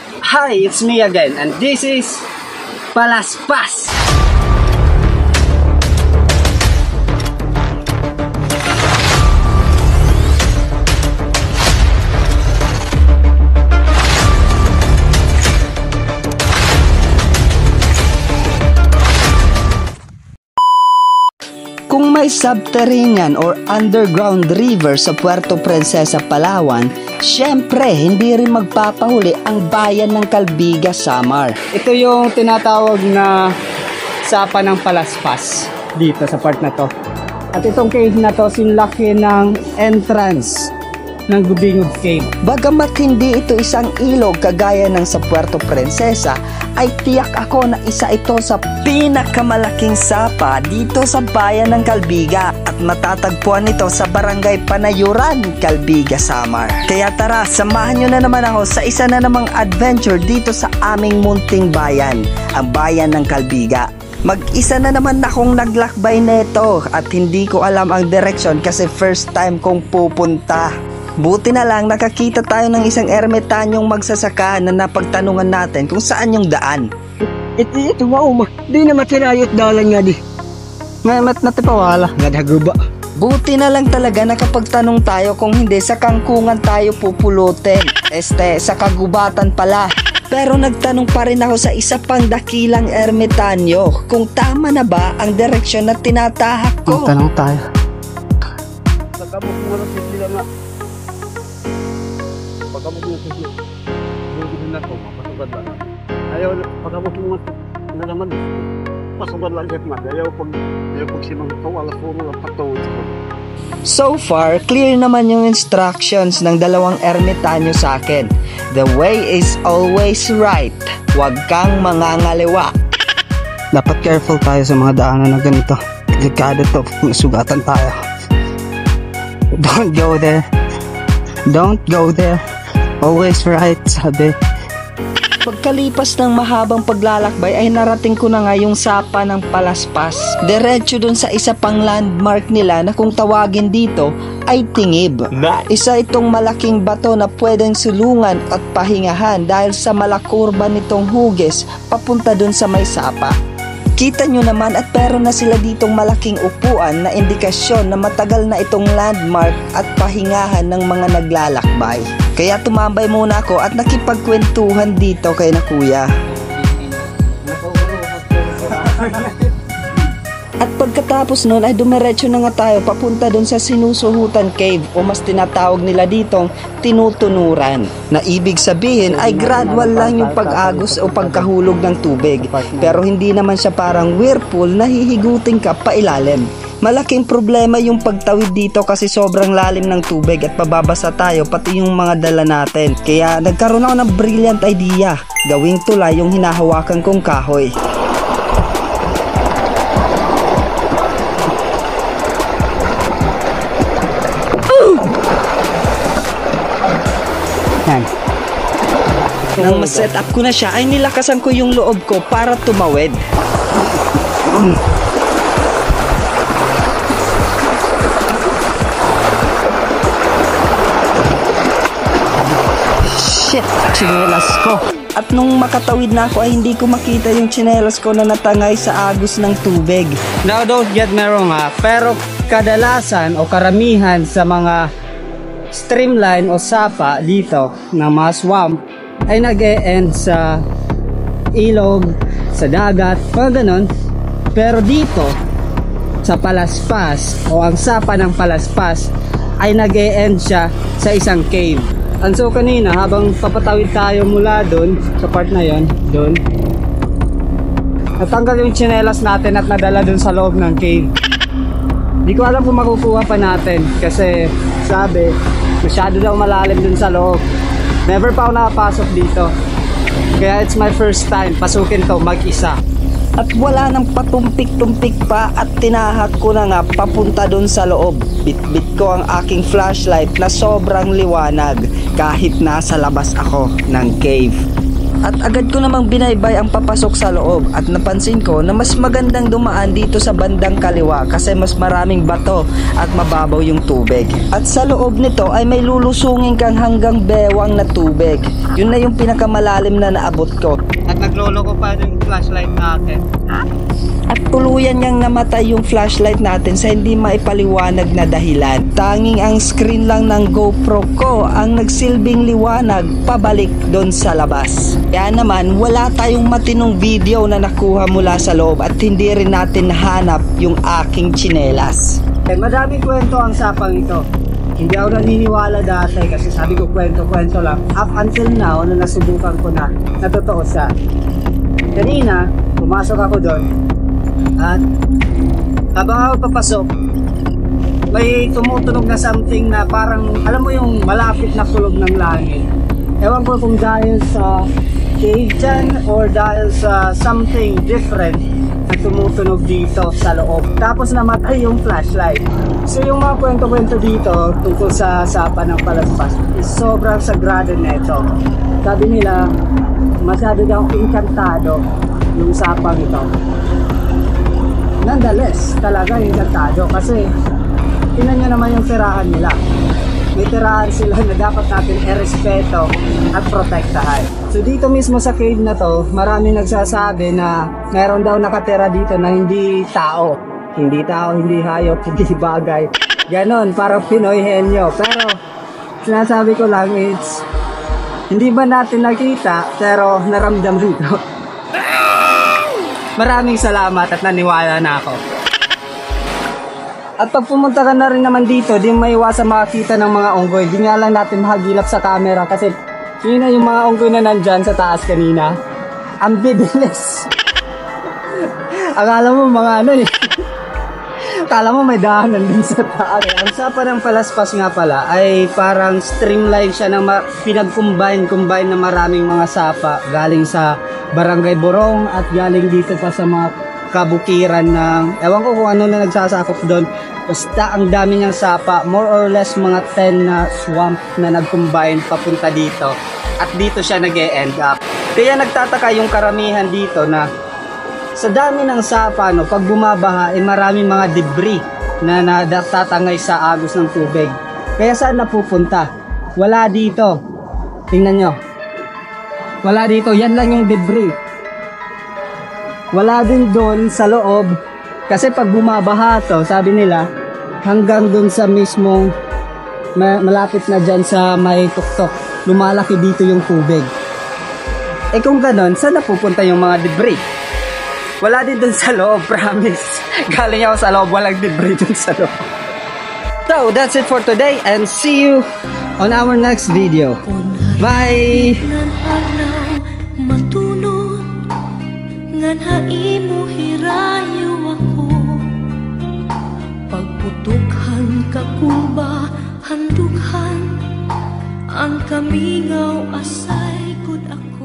Hi, it's me again, and this is Palaspas. Kung may subterranean or underground river sa Puerto Princesa, Palawan, syempre hindi rin magpapahuli ang bayan ng Calbiga, Samar. Ito yung tinatawag na sapa ng Palaspas dito sa part na to. At itong cave na to, sinlaki ng entrance ng Gubingog Cave. Bagamat hindi ito isang ilog kagaya ng sa Puerto Princesa, ay tiyak ako na isa ito sa pinakamalaking sapa dito sa bayan ng Calbiga at matatagpuan ito sa Barangay Panayuran, Calbiga, Samar. Kaya tara, samahan nyo na naman ako sa isa na namang adventure dito sa aming munting bayan, ang bayan ng Calbiga. Mag-isa na naman akong naglakbay neto at hindi ko alam ang direksyon kasi first time kong pupunta. Buti na lang nakakita tayo ng isang ermitanyong magsasaka na napagtanungan natin kung saan yung daan. Ito wow, di na matirayot dalan nga di. Ngamat natipawala, Ngadhaguba. Buti na lang talaga nakapagtanong tayo, kung hindi sa kangkungan tayo pupulutin. Sa kagubatan pala. Pero nagtanong pa rin ako sa isa pang dakilang ermitanyo kung tama na ba ang direksyon na tinatahak ko. Tanong tayo. Pagkamot mo na sila nga. Pagkamot mo na sila. Bugin na to, mapasugad lang. Ayaw, pagkamot mo na naman. Pasugad lang siya man. Ayaw pag sinang to, alas puro lang patawid ko. So far, clear naman yung instructions ng dalawang ermitanyo sa akin. The way is always right. Huwag kang mangangaliwa. Dapat careful tayo sa mga daanan na ganito. Delikado to, sugatan tayo. Don't go there. Don't go there. Always right, sabi. Pagkalipas ng mahabang paglalakbay ay narating ko na nga yung sapa ng Palaspas. Diretso dun sa isa pang landmark nila na kung tawagin dito ay Tingib. Isa itong malaking bato na pwedeng sulungan at pahingahan dahil sa malakurba nitong hugis papunta dun sa may sapa. Kita nyo naman at pero na sila ditong malaking upuan na indikasyon na matagal na itong landmark at pahingahan ng mga naglalakbay. Kaya tumambay muna ako at nakipagkwentuhan dito kay na kuya. At pagkatapos nun ay dumiretso na nga tayo papunta dun sa Sinusuhutan Cave o mas tinatawag nila ditong Tinutunuran. Na ibig sabihin ay gradual lang yung pag-agos o pagkahulog ng tubig. Pero hindi naman siya parang whirlpool na hihigutin ka pa ilalim. Malaking problema yung pagtawid dito kasi sobrang lalim ng tubig at pababasa tayo pati yung mga dala natin. Kaya nagkaroon ako ng brilliant idea. Gawing tulay yung hinahawakan kong kahoy. Nang ma-set up ko na siya ay nilakasan ko yung loob ko para tumawid. Shit, tsinelas ko. At nung makatawid na ako ay hindi ko makita yung tsinelas ko na natangay sa agos ng tubig. Now don't get me wrong ha, pero kadalasan o karamihan sa mga streamline o sapa dito ng mga swamp ay nag-e-end sa ilog, sa dagat, mga ganon. Pero dito sa Palaspas o ang sapa ng Palaspas ay nag-e-end siya sa isang cave. And so kanina habang papatawid tayo mula doon sa part na yon, doon natanggal yung tsinelas natin at nadala doon sa loob ng cave. Di ko alam kung makukuha pa natin kasi sabi masyado daw malalim doon sa loob. Never pa ako nakapasok dito, kaya it's my first time pasukin to mag-isa. At wala nang patumpik-tumpik pa at tinahak ko na nga papunta dun sa loob. Bit-bit ko ang aking flashlight na sobrang liwanag kahit nasa labas ako ng cave. At agad ko namang binaybay ang papasok sa loob at napansin ko na mas magandang dumaan dito sa bandang kaliwa kasi mas maraming bato at mababaw yung tubig. At sa loob nito ay may lulusungin kang hanggang bewang na tubig. Yun na yung pinakamalalim na naabot ko. At nagloloko pa yung flashlight natin. At tuluyan niyang namatay yung flashlight natin sa hindi maipaliwanag na dahilan. Tanging ang screen lang ng GoPro ko ang nagsilbing liwanag pabalik doon sa labas. Kaya naman wala tayong matinong video na nakuha mula sa loob at hindi rin natin nahanap yung aking tsinelas. Madaming kwento ang sapang ito. Hindi ako naniniwala dati kasi sabi ko kwento-kwento lang. Up until now, na nasubukan ko na totoo siya. Kanina, pumasok ako doon at habang ako papasok, may tumutunog na something na parang, alam mo yung malapit na kulog ng langit. Ewan ko kung dahil sa cave dyan or dahil sa something different na tumutunog dito sa loob. Tapos namatay yung flashlight. So yung mga kwento-kwento dito tungkol sa sapa ng Palaspas is sobrang sagrado neto. Sabi nila, masyado daw inkantado yung sapang ito. Nonetheless, talaga inkantado kasi tingnan nyo naman yung tirahan nila. May tirahan sila na dapat natin i-respeto at protektahan. So dito mismo sa cave na to, marami nagsasabi na meron daw nakatira dito na hindi tao. Hindi tao, hindi hayop, hindi bagay. Ganon, parang Pinoy henyo. Pero sinasabi ko lang, it's hindi ba natin nakita pero naramdaman ko. Maraming salamat at naniwala na ako. At pag pumunta ka na rin naman dito, di maiwasan makakita ng mga unggoy. Di nga lang natin mahagilap sa camera kasi yun na yung mga unggoy na nandyan sa taas kanina. Ang bibilis. Akala mo mga ano eh. Akala mo may daanan din sa taas. Ang sapa ng Palaspas nga pala ay parang streamline siya ng pinag-combine na maraming mga sapa galing sa Barangay Borong at galing dito pa sa mga kabukiran ng, ewan ko kung ano na nagsasakop doon. Basta ang dami niyang sapa, more or less mga 10 na swamp na nag-combine papunta dito. At dito siya nag-e-end up. Kaya nagtataka yung karamihan dito na sa dami ng sapa, no, pag bumabaha, maraming mga debris na natatangay sa agos ng tubig. Kaya saan napupunta? Wala dito. Tingnan nyo. Wala dito. Yan lang yung debris. Wala din doon sa loob. Kasi pag bumabaha to, sabi nila, hanggang doon sa mismong malapit na dyan sa may tuktok, lumalaki dito yung tubig. Eh kung ganon, saan napupunta yung mga debris? Wala din dun sa loob, promise. Galing ako sa loob, walang debris dun sa loob. So, that's it for today and see you on our next video. Bye! Ngan haimo hirayo ako pagputukhan kakuba handughan ang kamingaw asay gud ako.